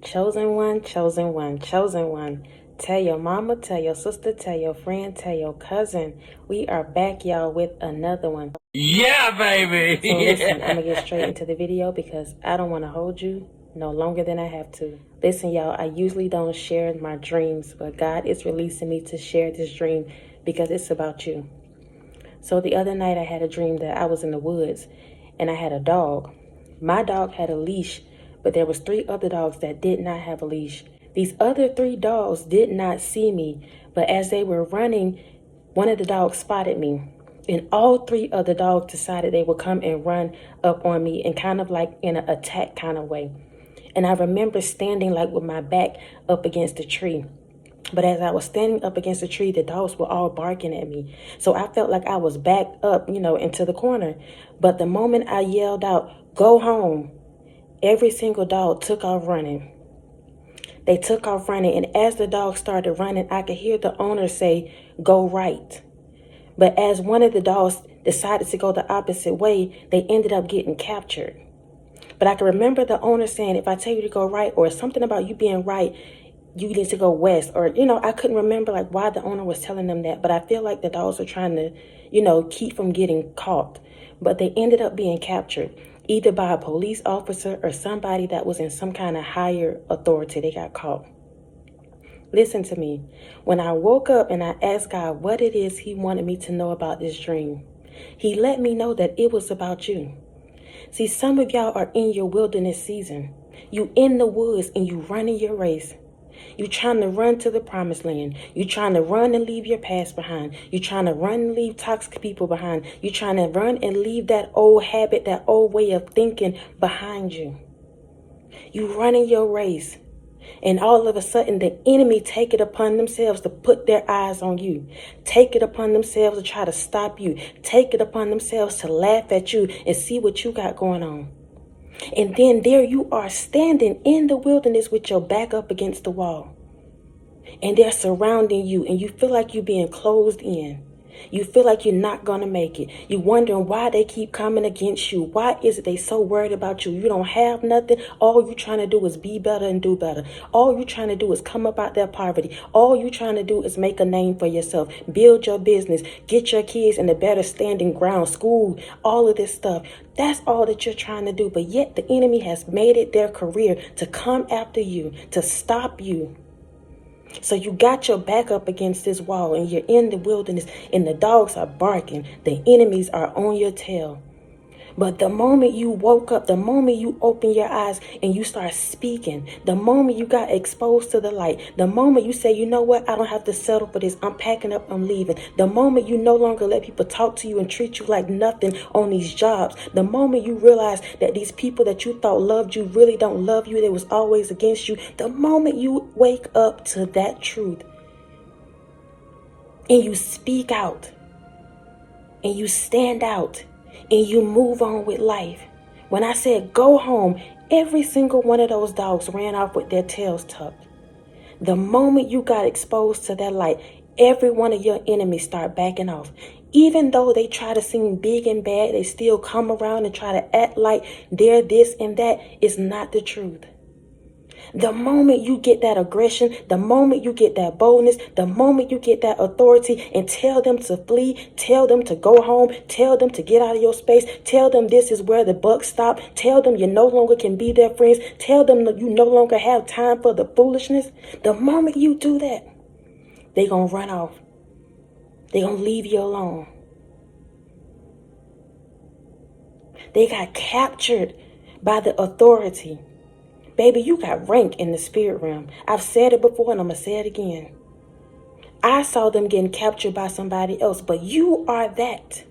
Chosen one, chosen one, chosen one. Tell your mama, tell your sister, tell your friend, tell your cousin. We are back, y'all, with another one. Yeah, baby. So listen, I'm going to get straight into the video because I don't want to hold you no longer than I have to. Listen, y'all, I usually don't share my dreams, but God is releasing me to share this dream because it's about you. So the other night I had a dream that I was in the woods and I had a dog. My dog had a leash, but there was 3 other dogs that did not have a leash. These other 3 dogs did not see me, but as they were running, one of the dogs spotted me. And all 3 other dogs decided they would come and run up on me and kind of like in an attack kind of way. And I remember standing like with my back up against the tree. But as I was standing up against the tree, the dogs were all barking at me. So I felt like I was backed up, into the corner. But the moment I yelled out, "Go home," every single dog took off running. They took off running. And as the dogs started running, I could hear the owner say, "Go right." But as one of the dogs decided to go the opposite way, they ended up getting captured. But I can remember the owner saying, if I tell you to go right, or something about you being right, you need to go west. Or, I couldn't remember like why the owner was telling them that. But I feel like the dogs were trying to, keep from getting caught. But they ended up being captured, either by a police officer or somebody that was in some kind of higher authority. They got caught. Listen to me. When I woke up and I asked God what it is he wanted me to know about this dream, he let me know that it was about you. See, some of y'all are in your wilderness season. You in the woods and you running your race. You trying to run to the promised land. You trying to run and leave your past behind. You trying to run and leave toxic people behind. You trying to run and leave that old habit, that old way of thinking behind you. You running your race. And all of a sudden, the enemy take it upon themselves to put their eyes on you. Take it upon themselves to try to stop you. Take it upon themselves to laugh at you and see what you got going on. And then there you are standing in the wilderness with your back up against the wall. And they're surrounding you and you feel like you're being closed in. You feel like you're not going to make it. You're wondering why they keep coming against you. Why is it they so worried about you? You don't have nothing. All you're trying to do is be better and do better. All you're trying to do is come up out that poverty. All you're trying to do is make a name for yourself. Build your business. Get your kids in a better standing ground. School. All of this stuff. That's all that you're trying to do. But yet the enemy has made it their career to come after you, to stop you. So you got your back up against this wall and you're in the wilderness and the dogs are barking. The enemies are on your tail. But the moment you woke up, the moment you open your eyes and you start speaking, the moment you got exposed to the light, the moment you say, you know what, I don't have to settle for this. I'm packing up, I'm leaving. The moment you no longer let people talk to you and treat you like nothing on these jobs, the moment you realize that these people that you thought loved you really don't love you, they was always against you, the moment you wake up to that truth and you speak out and you stand out, and you move on with life. When I said go home, every single one of those dogs ran off with their tails tucked. The moment you got exposed to that light, every one of your enemies start backing off. Even though they try to seem big and bad, they still come around and try to act like they're this and that. Is not the truth. The moment you get that aggression, the moment you get that boldness, the moment you get that authority and tell them to flee, tell them to go home, tell them to get out of your space, tell them this is where the buck stops, tell them you no longer can be their friends, tell them that you no longer have time for the foolishness. The moment you do that, they gonna run off. They gonna leave you alone. They got captured by the authority. Baby, you got rank in the spirit realm. I've said it before and I'm going to say it again. I saw them getting captured by somebody else, but you are that.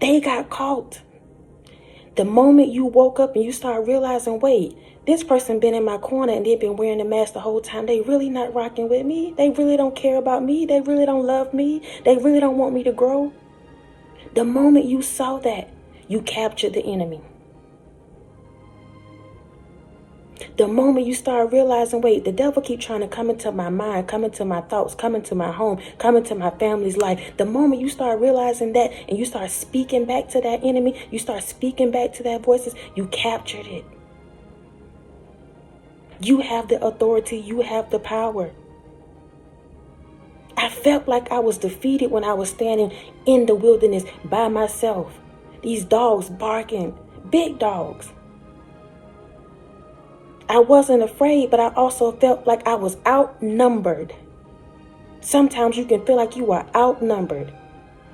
They got caught. The moment you woke up and you start realizing, wait, this person been in my corner and they've been wearing a mask the whole time. They really not rocking with me. They really don't care about me. They really don't love me. They really don't want me to grow. The moment you saw that, you captured the enemy. The moment you start realizing, wait, the devil keep trying to come into my mind, come into my thoughts, come into my home, come into my family's life. The moment you start realizing that and you start speaking back to that enemy, you start speaking back to that voices, you captured it. You have the authority. You have the power. I felt like I was defeated when I was standing in the wilderness by myself. These dogs barking, big dogs. I wasn't afraid, but I also felt like I was outnumbered. Sometimes you can feel like you are outnumbered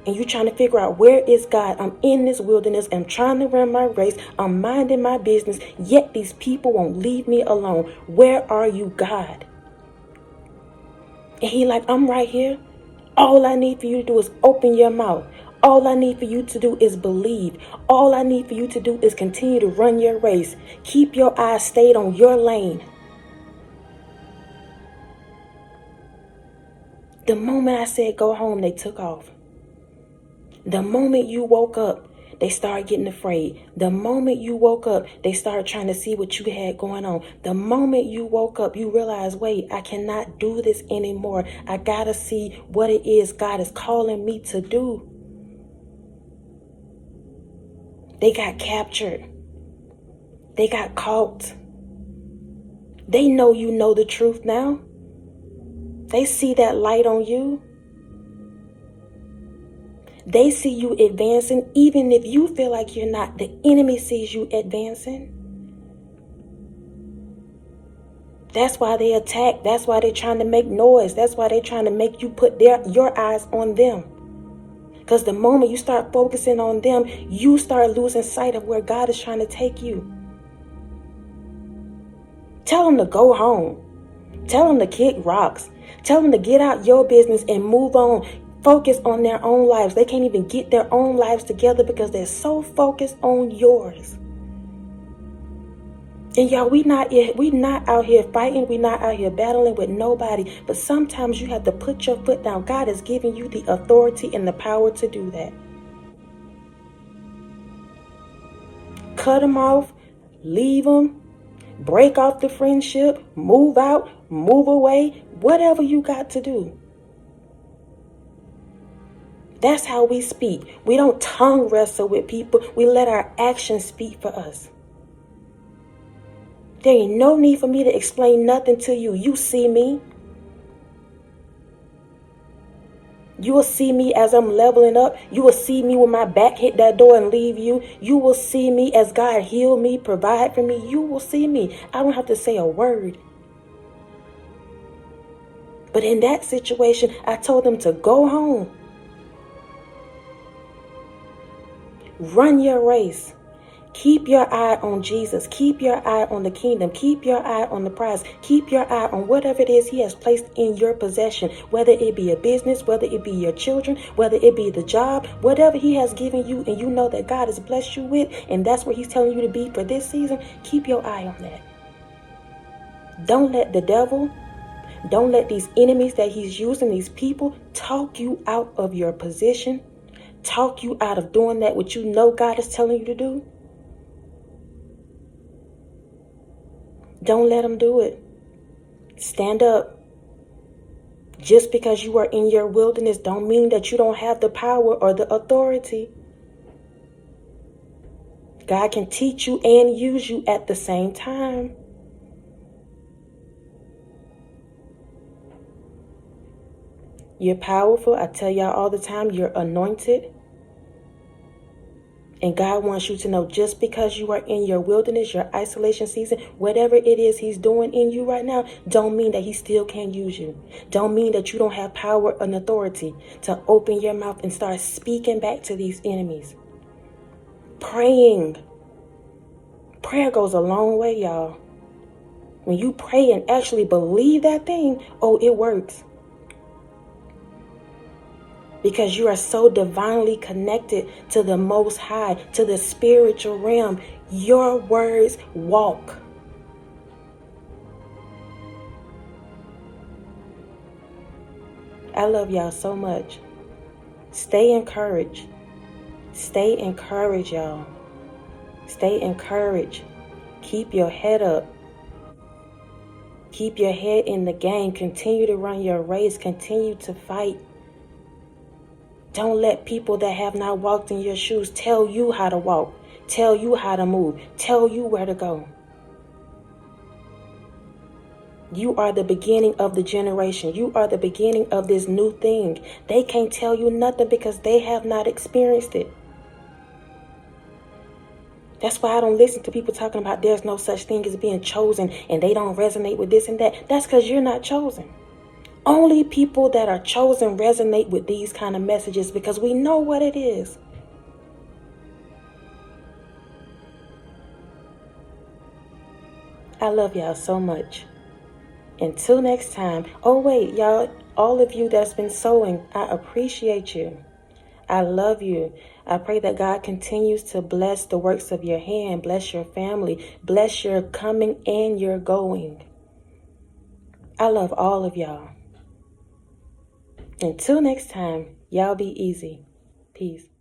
and you're trying to figure out, where is God? I'm in this wilderness. I'm trying to run my race. I'm minding my business. Yet these people won't leave me alone. Where are you, God? And he like, I'm right here. All I need for you to do is open your mouth. All I need for you to do is believe. All I need for you to do is continue to run your race. Keep your eyes stayed on your lane. The moment I said go home, they took off. The moment you woke up, they started getting afraid. The moment you woke up, they started trying to see what you had going on. The moment you woke up, you realized, wait, I cannot do this anymore. I gotta see what it is God is calling me to do. They got captured. They got caught. They know you know the truth now. They see that light on you. They see you advancing, even if you feel like you're not. The enemy sees you advancing. That's why they attack. That's why they're trying to make noise. That's why they're trying to make you put your eyes on them. Because the moment you start focusing on them, you start losing sight of where God is trying to take you. Tell them to go home. Tell them to kick rocks. Tell them to get out your business and move on. Focus on their own lives. They can't even get their own lives together because they're so focused on yours. And y'all, we not out here fighting. We not out here battling with nobody. But sometimes you have to put your foot down. God has given you the authority and the power to do that. Cut them off. Leave them. Break off the friendship. Move out. Move away. Whatever you got to do. That's how we speak. We don't tongue wrestle with people. We let our actions speak for us. There ain't no need for me to explain nothing to you. You see me. You will see me as I'm leveling up. You will see me when my back hit that door and leave you. You will see me as God heal me, provide for me. You will see me. I don't have to say a word. But in that situation, I told them to go home. Run your race. Keep your eye on Jesus. Keep your eye on the kingdom. Keep your eye on the prize. Keep your eye on whatever it is he has placed in your possession, whether it be a business, whether it be your children, whether it be the job, whatever he has given you and you know that God has blessed you with, and that's where he's telling you to be for this season. Keep your eye on that. Don't let the devil, don't let these enemies that he's using, these people, talk you out of your position, talk you out of doing that which you know God is telling you to do. Don't let them do it. Stand up. Just because you are in your wilderness don't mean that you don't have the power or the authority. God can teach you and use you at the same time. You're powerful. I tell y'all all the time, you're anointed. And God wants you to know, just because you are in your wilderness, your isolation season, whatever it is he's doing in you right now, don't mean that he still can't use you. Don't mean that you don't have power and authority to open your mouth and start speaking back to these enemies. Praying. Prayer goes a long way, y'all. When you pray and actually believe that thing, oh, it works. Because you are so divinely connected to the Most High, to the spiritual realm. Your words walk. I love y'all so much. Stay encouraged. Stay encouraged, y'all. Stay encouraged. Keep your head up. Keep your head in the game. Continue to run your race. Continue to fight. Don't let people that have not walked in your shoes tell you how to walk, tell you how to move, tell you where to go. You are the beginning of the generation. You are the beginning of this new thing. They can't tell you nothing because they have not experienced it. That's why I don't listen to people talking about there's no such thing as being chosen and they don't resonate with this and that. That's because you're not chosen. Only people that are chosen resonate with these kind of messages because we know what it is. I love y'all so much. Until next time. Oh, wait, y'all, all of you that's been sowing, I appreciate you. I love you. I pray that God continues to bless the works of your hand, bless your family, bless your coming and your going. I love all of y'all. Until next time, y'all be easy. Peace.